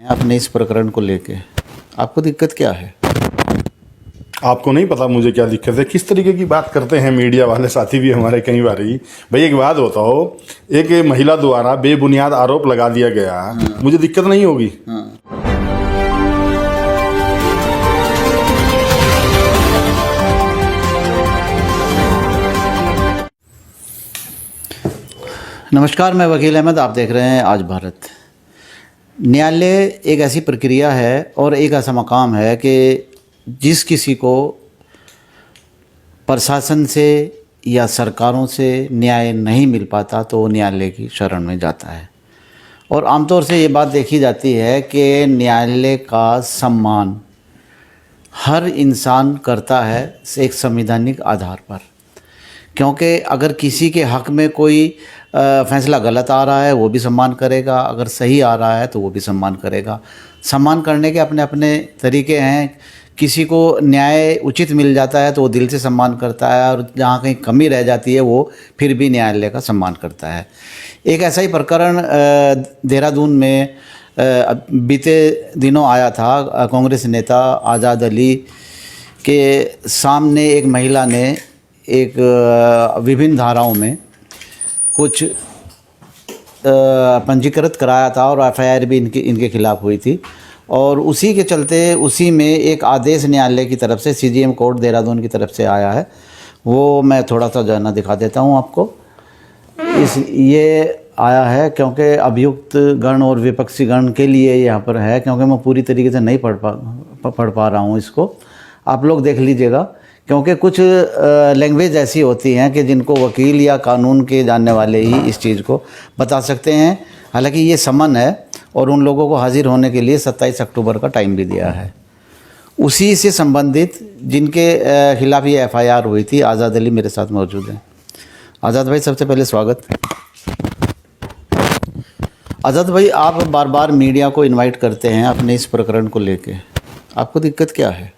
अपने इस प्रकरण को लेके आपको दिक्कत क्या है? आपको नहीं पता मुझे क्या दिक्कत है। किस तरीके की बात करते हैं मीडिया वाले साथी भी हमारे कई बार ही। भाई एक बात बताओ, एक महिला द्वारा बेबुनियाद आरोप लगा दिया गया, मुझे दिक्कत नहीं होगी? नमस्कार, मैं वकील अहमद, आप देख रहे हैं आज भारत। न्यायालय एक ऐसी प्रक्रिया है और एक ऐसा मकाम है कि जिस किसी को प्रशासन से या सरकारों से न्याय नहीं मिल पाता तो वो न्यायालय की शरण में जाता है। और आमतौर से ये बात देखी जाती है कि न्यायालय का सम्मान हर इंसान करता है एक संवैधानिक आधार पर, क्योंकि अगर किसी के हक़ में कोई फैसला गलत आ रहा है वो भी सम्मान करेगा, अगर सही आ रहा है तो वो भी सम्मान करेगा। सम्मान करने के अपने अपने तरीके हैं। किसी को न्याय उचित मिल जाता है तो वो दिल से सम्मान करता है, और जहाँ कहीं कमी रह जाती है वो फिर भी न्यायालय का सम्मान करता है। एक ऐसा ही प्रकरण देहरादून में बीते दिनों आया था। कांग्रेस नेता आज़ाद अली के सामने एक महिला ने एक विभिन्न धाराओं में कुछ पंजीकृत कराया था और एफआईआर भी इनके खिलाफ हुई थी। और उसी के चलते उसी में एक आदेश न्यायालय की तरफ से सीजीएम कोर्ट देहरादून की तरफ से आया है। वो मैं थोड़ा सा जाना दिखा देता हूँ आपको। ये आया है क्योंकि अभियुक्त गण और विपक्षी गण के लिए यहाँ पर है, क्योंकि मैं पूरी तरीके से नहीं पढ़ पा रहा हूँ इसको। आप लोग देख लीजिएगा, क्योंकि कुछ लैंग्वेज ऐसी होती हैं कि जिनको वकील या कानून के जानने वाले ही इस चीज़ को बता सकते हैं। हालांकि ये समन है और उन लोगों को हाजिर होने के लिए 27 अक्टूबर का टाइम भी दिया है। उसी से संबंधित जिनके खिलाफ ये एफआईआर हुई थी, आज़ाद अली मेरे साथ मौजूद हैं। आज़ाद भाई, सबसे पहले स्वागत। आज़ाद भाई, आप बार बार मीडिया को इनवाइट करते हैं अपने इस प्रकरण को लेके, आपको दिक्कत क्या है?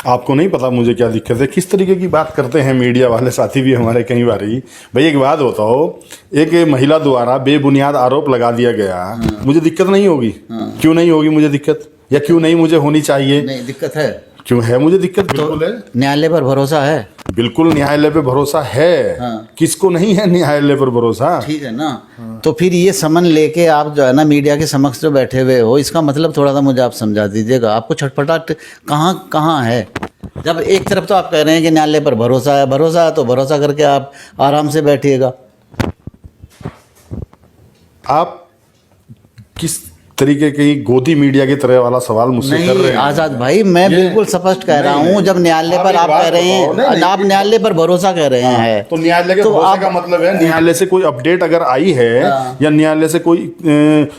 आपको नहीं पता मुझे क्या दिक्कत है। किस तरीके की बात करते हैं मीडिया वाले साथी भी हमारे कई बार ही। भाई एक बात बताओ, एक महिला द्वारा बेबुनियाद आरोप लगा दिया गया, मुझे दिक्कत नहीं होगी? क्यों नहीं होगी मुझे दिक्कत, या क्यों नहीं मुझे होनी चाहिए? नहीं, दिक्कत है। क्यों है मुझे दिक्कत? बिल्कुल है। न्यायालय पर भरोसा है? बिल्कुल न्यायालय पे भरोसा है। किसको नहीं है न्यायालय पर भरोसा? ठीक है ना। तो फिर ये समन लेके आप जो है ना मीडिया के समक्ष जो बैठे हुए हो, इसका मतलब थोड़ा सा मुझे आप समझा दीजिएगा। आपको छटपटाहट कहाँ है? जब एक तरफ तो आप कह रहे हैं कि न्यायालय पर भरोसा है तो भरोसा करके आप आराम से बैठिएगा। आप किस तरीके की गोदी मीडिया की तरह वाला सवाल मुझसे कर रहे हैं? आज़ाद भाई, मैं बिल्कुल स्पष्ट कह रहा हूँ। जब न्यायालय पर आप कह रहे हैं, आप न्यायालय पर भरोसा कह रहे हैं, तो न्यायालय के भरोसे का मतलब है न्यायालय से कोई अपडेट अगर आई है या न्यायालय से कोई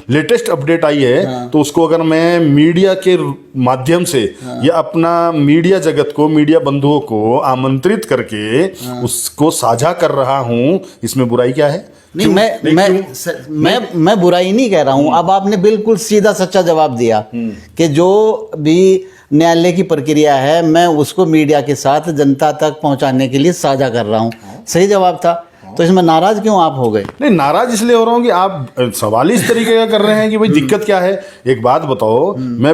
लेटेस्ट अपडेट आई है तो उसको अगर मैं मीडिया के माध्यम से या अपना मीडिया जगत को, मीडिया बंधुओं को आमंत्रित करके उसको साझा कर रहा हूँ, इसमें बुराई क्या है? नहीं, मैं बुराई नहीं कह रहा हूं। अब आपने बिल्कुल सीधा सच्चा जवाब दिया कि जो भी न्यायालय की प्रक्रिया है मैं उसको मीडिया के साथ जनता तक पहुंचाने के लिए साझा कर रहा हूं। सही जवाब था। तो इसमें नाराज क्यों आप हो गए? नहीं, नाराज इसलिए हो रहा हूँ कि आप सवाल इस तरीके का कर रहे हैं कि भाई दिक्कत क्या है। एक बात बताओ, मैं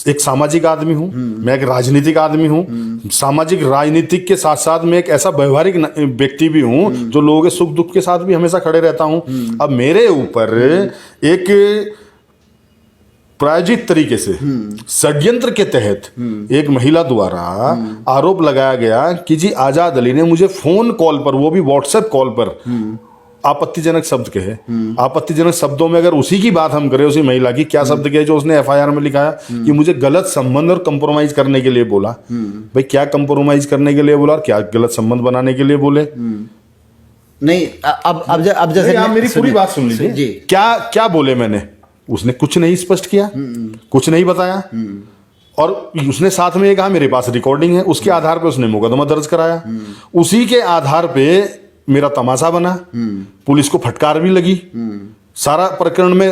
एक सामाजिक आदमी हूँ, मैं एक राजनीतिक आदमी हूँ। सामाजिक राजनीतिक के साथ साथ मैं एक ऐसा व्यवहारिक व्यक्ति भी हूँ जो लोगों के सुख दुख के साथ भी हमेशा खड़े रहता हूँ। अब मेरे ऊपर एक प्रायोजित तरीके से षड्यंत्र के तहत एक महिला द्वारा आरोप लगाया गया कि जी आज़ाद अली ने मुझे फोन कॉल पर, वो भी व्हाट्सएप कॉल पर, आपत्तिजनक शब्द कहे। आपत्तिजनक शब्दों में अगर उसी की बात हम करें, उसी महिला की, क्या शब्द कहे जो उसने एफआईआर में लिखा है कि मुझे गलत संबंध और कंप्रोमाइज करने के लिए बोला। भाई क्या कंप्रोमाइज करने के लिए बोला और क्या गलत संबंध बनाने के लिए बोले? नहीं, अब जैसे आप मेरी पूरी बात सुन लीजिए। क्या बोले मैंने? उसने कुछ नहीं स्पष्ट किया, कुछ नहीं बताया, और उसने साथ में ये कहा मेरे पास रिकॉर्डिंग है। उसके आधार पे उसने मुकदमा दर्ज कराया। उसी के आधार पे मेरा तमाशा बना, पुलिस को फटकार भी लगी। सारा प्रकरण में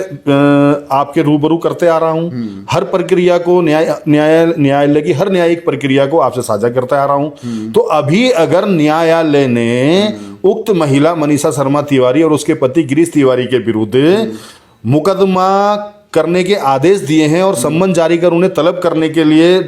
आपके रूबरू करते आ रहा हूं। हर प्रक्रिया को न्यायालय की हर न्यायिक प्रक्रिया को आपसे साझा करते आ रहा हूं। तो अभी अगर न्यायालय ने उक्त महिला मनीषा शर्मा तिवारी और उसके पति गिरीश तिवारी के विरुद्ध मुकदमा करने के आदेश दिए हैं और सम्मन जारी कर उन्हें तलब करने के लिए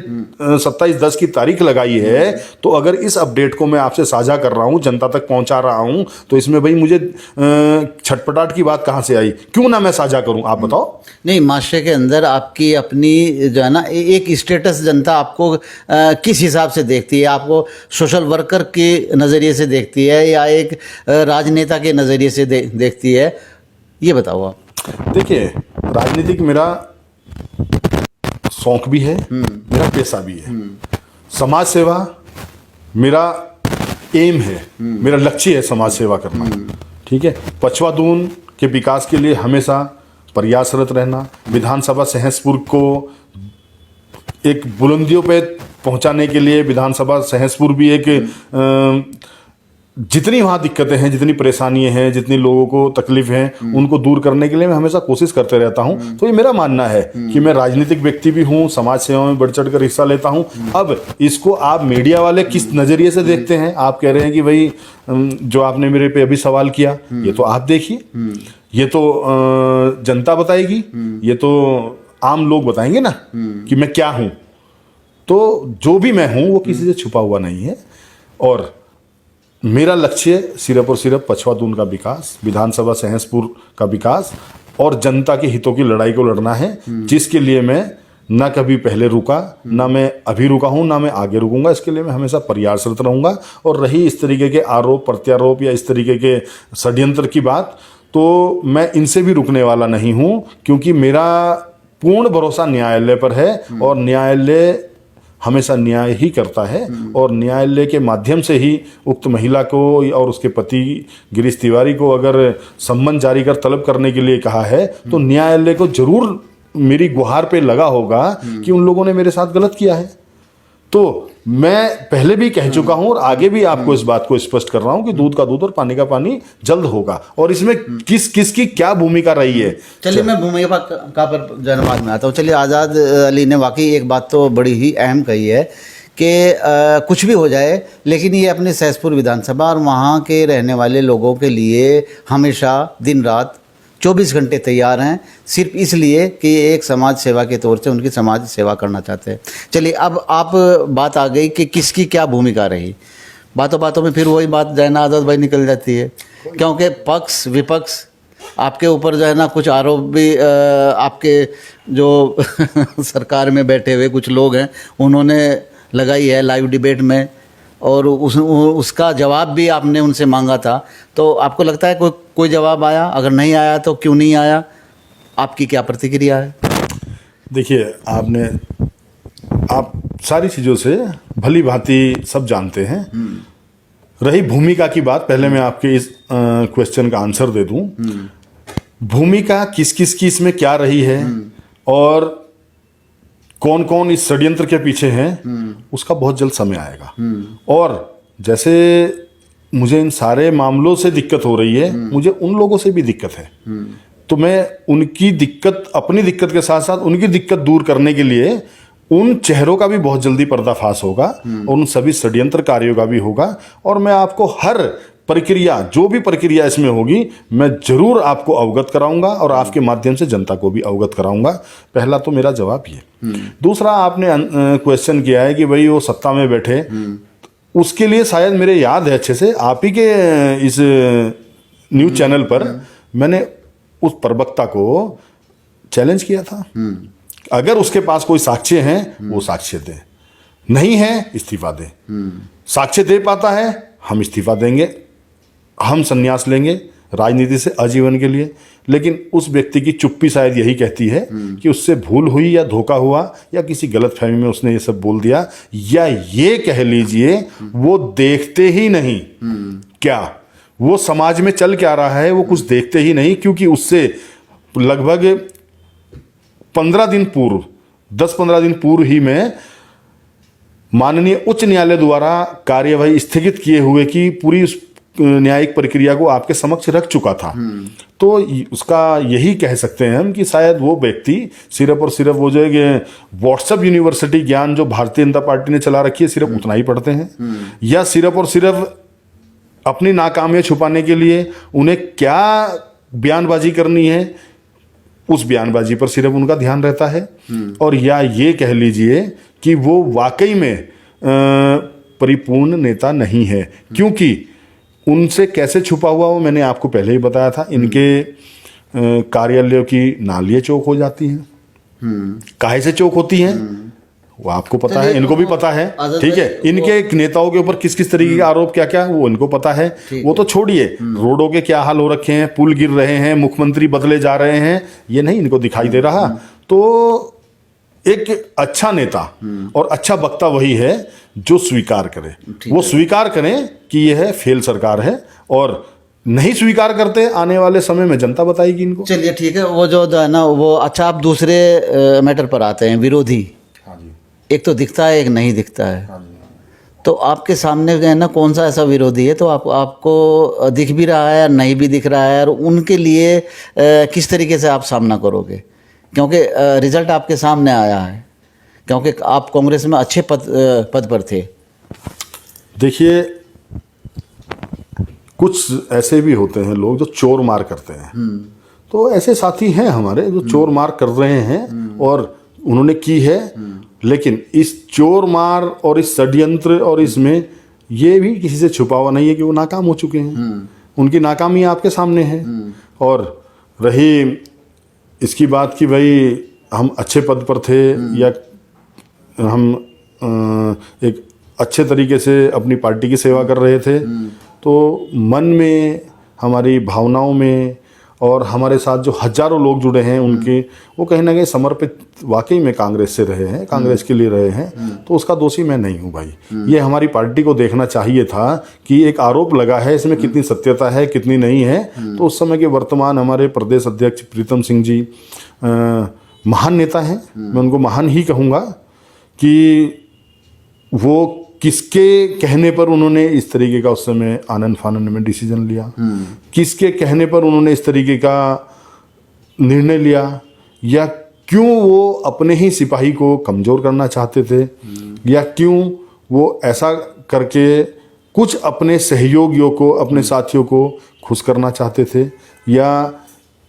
27/10 की तारीख लगाई है, तो अगर इस अपडेट को मैं आपसे साझा कर रहा हूं, जनता तक पहुंचा रहा हूं, तो इसमें भाई मुझे छटपटाहट की बात कहां से आई? क्यों ना मैं साझा करूं, आप बताओ। नहीं, माशरे के अंदर आपकी अपनी जो है ना एक स्टेटस जनता आपको किस हिसाब से देखती है? आपको सोशल वर्कर के नज़रिए से देखती है या एक राजनेता के नज़रिए से देखती है? ये बताओ आप। देखिए, राजनीतिक मेरा शौक भी है, मेरा पेशा भी है। समाज सेवा मेरा एम है, मेरा लक्ष्य है समाज सेवा करना। ठीक है, पछवा दून के विकास के लिए हमेशा प्रयासरत रहना, विधानसभा सहसपुर को एक बुलंदियों पे पहुंचाने के लिए विधानसभा सहसपुर भी एक जितनी वहाँ दिक्कतें हैं, जितनी परेशानियां हैं, जितनी लोगों को तकलीफ हैं, उनको दूर करने के लिए मैं हमेशा कोशिश करते रहता हूँ। तो ये मेरा मानना है कि मैं राजनीतिक व्यक्ति भी हूँ, समाज सेवा में बढ़ चढ़ कर हिस्सा लेता हूँ। अब इसको आप मीडिया वाले किस नज़रिए से देखते हैं? आप कह रहे हैं कि भाई जो आपने मेरे पे अभी सवाल किया, ये तो आप देखिए, ये तो जनता बताएगी, ये तो आम लोग बताएंगे ना कि मैं क्या हूँ। तो जो भी मैं हूँ वो किसी से छुपा हुआ नहीं है, और मेरा लक्ष्य सिर्फ और सिर्फ पछवा दून का विकास, विधानसभा सहसपुर का विकास और जनता के हितों की लड़ाई को लड़ना है, जिसके लिए मैं ना कभी पहले रुका, ना मैं अभी रुका हूं, ना मैं आगे रुकूंगा। इसके लिए मैं हमेशा प्रयासरत रहूंगा। और रही इस तरीके के आरोप प्रत्यारोप या इस तरीके के षड्यंत्र की बात, तो मैं इनसे भी रुकने वाला नहीं हूं, क्योंकि मेरा पूर्ण भरोसा न्यायालय पर है और न्यायालय हमेशा न्याय ही करता है। और न्यायालय के माध्यम से ही उक्त महिला को और उसके पति गिरीश तिवारी को अगर सम्मन जारी कर तलब करने के लिए कहा है, तो न्यायालय को जरूर मेरी गुहार पे लगा होगा कि उन लोगों ने मेरे साथ गलत किया है। तो मैं पहले भी कह चुका हूं और आगे भी आपको इस बात को स्पष्ट कर रहा हूं कि दूध का दूध और पानी का पानी जल्द होगा। और इसमें किसकी क्या भूमिका रही है? चलिए, मैं भूमिका का पर जनवाद में आता हूँ। चलिए, आज़ाद अली ने वाकई एक बात तो बड़ी ही अहम कही है कि कुछ भी हो जाए, लेकिन ये अपने सहसपुर विधानसभा और वहाँ के रहने वाले लोगों के लिए हमेशा दिन रात 24 घंटे तैयार हैं, सिर्फ इसलिए कि ये एक समाज सेवा के तौर से उनकी समाज सेवा करना चाहते हैं। चलिए, अब आप बात आ गई कि किसकी क्या भूमिका रही। बातों बातों में फिर वही बात जो है ना आज़ाद भाई निकल जाती है, क्योंकि पक्ष विपक्ष आपके ऊपर जो है ना कुछ आरोप भी आपके जो सरकार में बैठे हुए कुछ लोग हैं उन्होंने लगाई है लाइव डिबेट में, और उसका जवाब भी आपने उनसे मांगा था। तो आपको लगता है कोई जवाब आया? अगर नहीं आया तो क्यों नहीं आया? आपकी क्या प्रतिक्रिया है? देखिए, आप सारी चीज़ों से भली भांति सब जानते हैं। रही भूमिका की बात, पहले मैं आपके इस क्वेश्चन का आंसर दे दूं। भूमिका किस की इसमें क्या रही है और कौन कौन इस षड्यंत्र के पीछे हैं, उसका बहुत जल्द समय आएगा। और जैसे मुझे इन सारे मामलों से दिक्कत हो रही है, मुझे उन लोगों से भी दिक्कत है। तो मैं उनकी दिक्कत, अपनी दिक्कत के साथ साथ उनकी दिक्कत दूर करने के लिए उन चेहरों का भी बहुत जल्दी पर्दाफाश होगा और उन सभी षड्यंत्रकारियों का भी होगा। और मैं आपको हर प्रक्रिया, जो भी प्रक्रिया इसमें होगी, मैं जरूर आपको अवगत कराऊंगा और आपके माध्यम से जनता को भी अवगत कराऊंगा। पहला तो मेरा जवाब ये। दूसरा, आपने क्वेश्चन किया है कि भाई वो सत्ता में बैठे, उसके लिए शायद मेरे याद है अच्छे से, आप ही के इस न्यूज चैनल पर मैंने उस प्रवक्ता को चैलेंज किया था, अगर उसके पास कोई साक्ष्य हैं वो साक्ष्य दे, नहीं है इस्तीफा दे। साक्ष्य दे पाता है, हम इस्तीफा देंगे, हम संन्यास लेंगे राजनीति से आजीवन के लिए। लेकिन उस व्यक्ति की चुप्पी शायद यही कहती है कि उससे भूल हुई या धोखा हुआ या किसी गलतफहमी में उसने ये सब बोल दिया, या ये कह लीजिए वो देखते ही नहीं क्या वो समाज में चल क्या रहा है, वो कुछ देखते ही नहीं। क्योंकि उससे लगभग 15 दिन पूर्व, 10-15 दिन पूर्व ही में माननीय उच्च न्यायालय द्वारा कार्यवाही स्थगित किए हुए की पूरी न्यायिक प्रक्रिया को आपके समक्ष रख चुका था। तो उसका यही कह सकते हैं हम कि शायद वो व्यक्ति सिर्फ और सिर्फ वो जो है व्हाट्सएप यूनिवर्सिटी ज्ञान जो भारतीय जनता पार्टी ने चला रखी है, सिर्फ उतना ही पढ़ते हैं, या सिर्फ और सिर्फ अपनी नाकामियां छुपाने के लिए उन्हें क्या बयानबाजी करनी है, उस बयानबाजी पर सिर्फ उनका ध्यान रहता है, और या ये कह लीजिए कि वो वाकई में परिपूर्ण नेता नहीं है, क्योंकि उनसे कैसे छुपा हुआ वो मैंने आपको पहले ही बताया था। इनके कार्यालयों की नालियाँ चौक हो जाती हैं। काहे से चौक होती हैं वो आपको पता है, इनको भी पता है, ठीक है। इनके नेताओं के ऊपर किस किस तरीके के आरोप क्या क्या वो इनको पता है। वो तो छोड़िए, रोडों के क्या हाल हो रखे हैं, पुल गिर रहे हैं, मुख्यमंत्री बदले जा रहे हैं, ये नहीं इनको दिखाई दे रहा। तो एक अच्छा नेता और अच्छा वक्ता वही है जो स्वीकार करे, वो स्वीकार करें कि यह फेल सरकार है, और नहीं स्वीकार करते आने वाले समय में जनता बताएगी इनको। चलिए ठीक है, वो जो है ना वो, अच्छा आप दूसरे मैटर पर आते हैं, विरोधी। हाँ जी। एक तो दिखता है, एक नहीं दिखता है। हाँ जी। तो आपके सामने है ना कौन सा ऐसा विरोधी है तो आपको दिख भी रहा है, नहीं भी दिख रहा है, और उनके लिए किस तरीके से आप सामना करोगे? क्योंकि रिजल्ट आपके सामने आया है, क्योंकि आप कांग्रेस में अच्छे पद पर थे। देखिए, कुछ ऐसे भी होते हैं लोग जो चोर मार करते हैं। तो ऐसे साथी हैं हमारे जो चोर मार कर रहे हैं, और उन्होंने की है। लेकिन इस चोर मार और इस षड्यंत्र और इसमें ये भी किसी से छुपा हुआ नहीं है कि वो नाकाम हो चुके हैं। उनकी नाकामी आपके सामने है। और रही इसकी बात कि भाई हम अच्छे पद पर थे या हम एक अच्छे तरीके से अपनी पार्टी की सेवा कर रहे थे, तो मन में, हमारी भावनाओं में, और हमारे साथ जो हजारों लोग जुड़े हैं उनके, वो कहीं ना कहीं समर्पित वाकई में कांग्रेस से रहे हैं, कांग्रेस के लिए रहे हैं। तो उसका दोषी मैं नहीं हूँ भाई। ये हमारी पार्टी को देखना चाहिए था कि एक आरोप लगा है, इसमें कितनी सत्यता है, कितनी नहीं है। तो उस समय के वर्तमान हमारे प्रदेश अध्यक्ष प्रीतम सिंह जी महान नेता हैं, मैं उनको महान ही कहूँगा, कि वो किसके कहने पर उन्होंने इस तरीके का उस समय आनंद फानंद में डिसीजन लिया, किसके कहने पर उन्होंने इस तरीके का निर्णय लिया, या क्यों वो अपने ही सिपाही को कमज़ोर करना चाहते थे, या क्यों वो ऐसा करके कुछ अपने सहयोगियों को, अपने साथियों को खुश करना चाहते थे, या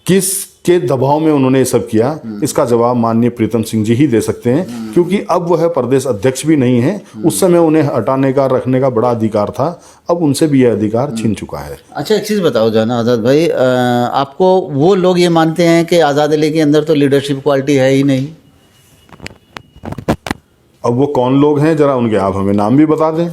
किस के दबाव में उन्होंने ये सब किया। इसका जवाब माननीय प्रीतम सिंह जी ही दे सकते हैं, क्योंकि अब वह प्रदेश अध्यक्ष भी नहीं है। उस समय उन्हें हटाने का, रखने का बड़ा अधिकार था, अब उनसे भी यह अधिकार छीन चुका है। अच्छा, एक चीज़ बताओ जाना आज़ाद भाई, आपको वो लोग ये मानते हैं कि आज़ाद अली के अंदर तो लीडरशिप क्वालिटी है ही नहीं। अब वो कौन लोग हैं, जरा उनके आप हमें नाम भी बता दें।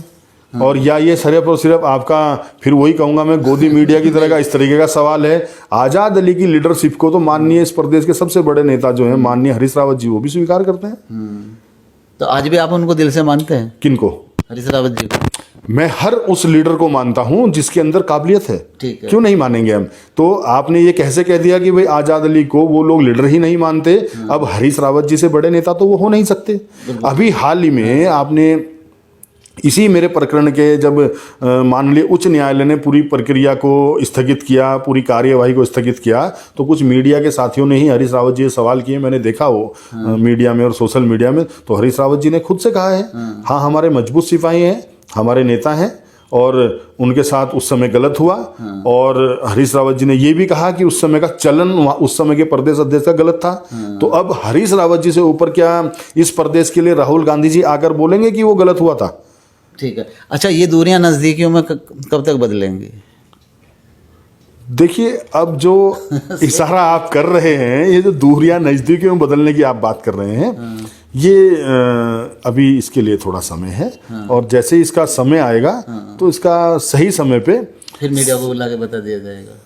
और या ये सिर्फ और सिर्फ आपका, फिर वही कहूंगा मैं, गोदी मीडिया की तरह का इस तरीके का सवाल है। आज़ाद अली की लीडरशिप को तो माननीय इस प्रदेश के सबसे बड़े नेता जो हैं माननीय हरीश रावत जी, वो भी स्वीकार करते हैं। तो आज भी आप उनको दिल से मानते हैं? किनको? हरीश रावत जी को। मैं हर उस लीडर को मानता हूं जिसके अंदर काबिलियत है। ठीक है, क्यों नहीं मानेंगे हम? तो आपने ये कैसे कह दिया कि भाई आज़ाद अली को वो लोग लीडर ही नहीं मानते? अब हरीश रावत जी से बड़े नेता तो वो हो नहीं सकते। अभी हाल ही में आपने इसी मेरे प्रकरण के जब माननीय उच्च न्यायालय ने पूरी प्रक्रिया को स्थगित किया, पूरी कार्यवाही को स्थगित किया, तो कुछ मीडिया के साथियों ने ही हरीश रावत जी से सवाल किए, मैंने देखा वो मीडिया में और सोशल मीडिया में। तो हरीश रावत जी ने खुद से कहा है, हाँ हमारे मजबूत सिपाही हैं, हमारे नेता हैं, और उनके साथ उस समय गलत हुआ। और हरीश रावत जी ने ये भी कहा कि उस समय का चलन उस समय के प्रदेश अध्यक्ष का गलत था। तो अब हरीश रावत जी से ऊपर क्या इस प्रदेश के लिए राहुल गांधी जी आकर बोलेंगे कि वो गलत हुआ था? ठीक है। अच्छा, ये दूरियां नज़दीकियों में कब तक बदलेंगी? देखिए, अब जो इशारा आप कर रहे हैं, ये जो दूरियां नज़दीकियों में बदलने की आप बात कर रहे हैं, ये अभी इसके लिए थोड़ा समय है। और जैसे इसका समय आएगा तो इसका सही समय पे फिर मीडिया को बुला के बता दिया जाएगा।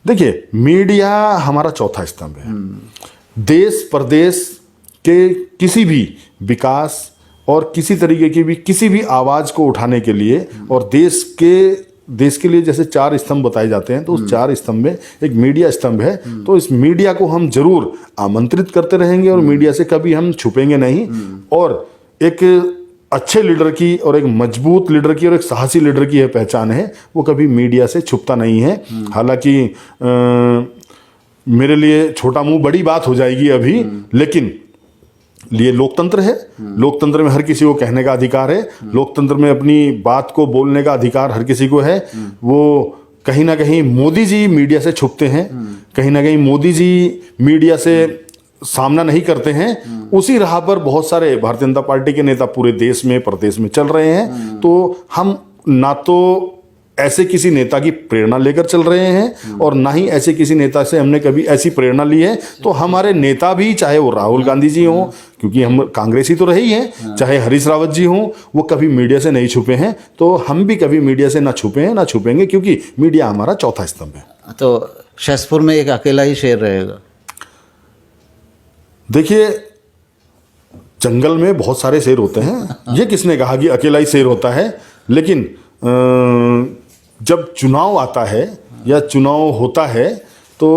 देखिए, मीडिया हमारा चौथा स्तंभ है। देश प्रदेश के किसी भी विकास और किसी तरीके की भी किसी भी आवाज़ को उठाने के लिए, और देश के लिए जैसे 4 स्तंभ बताए जाते हैं, तो उस 4 स्तंभ में एक मीडिया स्तंभ है। तो इस मीडिया को हम जरूर आमंत्रित करते रहेंगे, और मीडिया से कभी हम छुपेंगे नहीं। और एक अच्छे लीडर की, और एक मजबूत लीडर की, और एक साहसी लीडर की यह पहचान है, वो कभी मीडिया से छुपता नहीं है। हालांकि मेरे लिए छोटा मुंह बड़ी बात हो जाएगी अभी, लेकिन ये लोकतंत्र है। लोकतंत्र में हर किसी को कहने का अधिकार है, लोकतंत्र में अपनी बात को बोलने का अधिकार हर किसी को है। वो कहीं ना कहीं मोदी जी मीडिया से छुपते हैं, कहीं ना कहीं मोदी जी मीडिया से सामना नहीं करते हैं। उसी राह पर बहुत सारे भारतीय जनता पार्टी के नेता पूरे देश में प्रदेश में चल रहे हैं। तो हम ना तो ऐसे किसी नेता की प्रेरणा लेकर चल रहे हैं और ना ही ऐसे किसी नेता से हमने कभी ऐसी प्रेरणा ली है। तो हमारे नेता भी, चाहे वो राहुल गांधी जी हों, क्योंकि हम कांग्रेसी तो रही हैं, चाहे हरीश रावत जी हों, वो कभी मीडिया से नहीं छुपे हैं। तो हम भी कभी मीडिया से ना छुपे हैं ना छुपेंगे, क्योंकि मीडिया हमारा चौथा स्तंभ है। तो शहसपुर में एक अकेला ही शेर रहेगा? देखिए, जंगल में बहुत सारे शेर होते हैं, ये किसने कहा कि अकेला ही शेर होता है। लेकिन जब चुनाव आता है या चुनाव होता है तो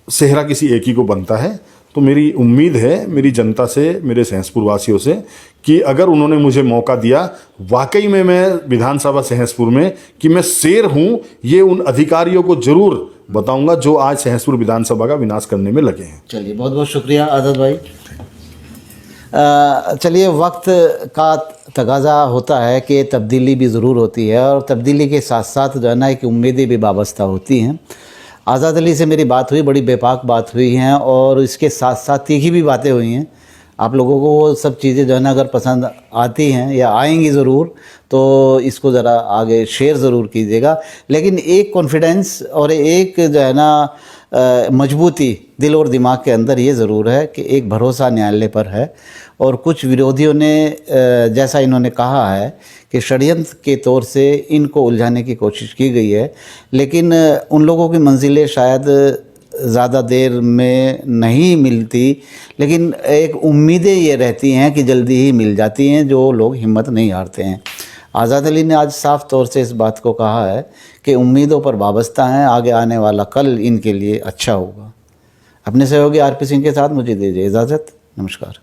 सेहरा किसी एक ही को बनता है। तो मेरी उम्मीद है मेरी जनता से, मेरे सहसपुर वासियों से, कि अगर उन्होंने मुझे मौका दिया वाकई में मैं विधानसभा सहसपुर में कि मैं शेर हूं, ये उन अधिकारियों को जरूर बताऊंगा जो आज सहसपुर विधानसभा का विनाश करने में लगे हैं। चलिए, बहुत बहुत शुक्रिया आज़ाद भाई। चलिए, वक्त का तकाजा होता है कि तब्दीली भी ज़रूर होती है और तब्दीली के साथ साथ जो है ना एक उम्मीदें भी वाबस्ता होती हैं। आज़ाद अली से मेरी बात हुई, बड़ी बेपाक बात हुई हैं और इसके साथ साथ तीखी भी बातें हुई हैं। आप लोगों को वो सब चीज़ें जो है ना अगर पसंद आती हैं या आएंगी ज़रूर, तो इसको ज़रा आगे शेयर ज़रूर कीजिएगा। लेकिन एक कॉन्फिडेंस और एक जो है ना मजबूती दिल और दिमाग के अंदर ये ज़रूर है कि एक भरोसा न्यायालय पर है। और कुछ विरोधियों ने जैसा इन्होंने कहा है कि षड्यंत्र के तौर से इनको उलझाने की कोशिश की गई है, लेकिन उन लोगों की मंजिलें शायद ज़्यादा देर में नहीं मिलती, लेकिन एक उम्मीदें ये रहती हैं कि जल्दी ही मिल जाती हैं, जो लोग हिम्मत नहीं हारते हैं। आज़ाद अली ने आज साफ तौर से इस बात को कहा है कि उम्मीदों पर वाबस्ता हैं, आगे आने वाला कल इनके लिए अच्छा होगा। अपने सहयोगी आरपी सिंह के साथ मुझे दीजिए इजाज़त। नमस्कार।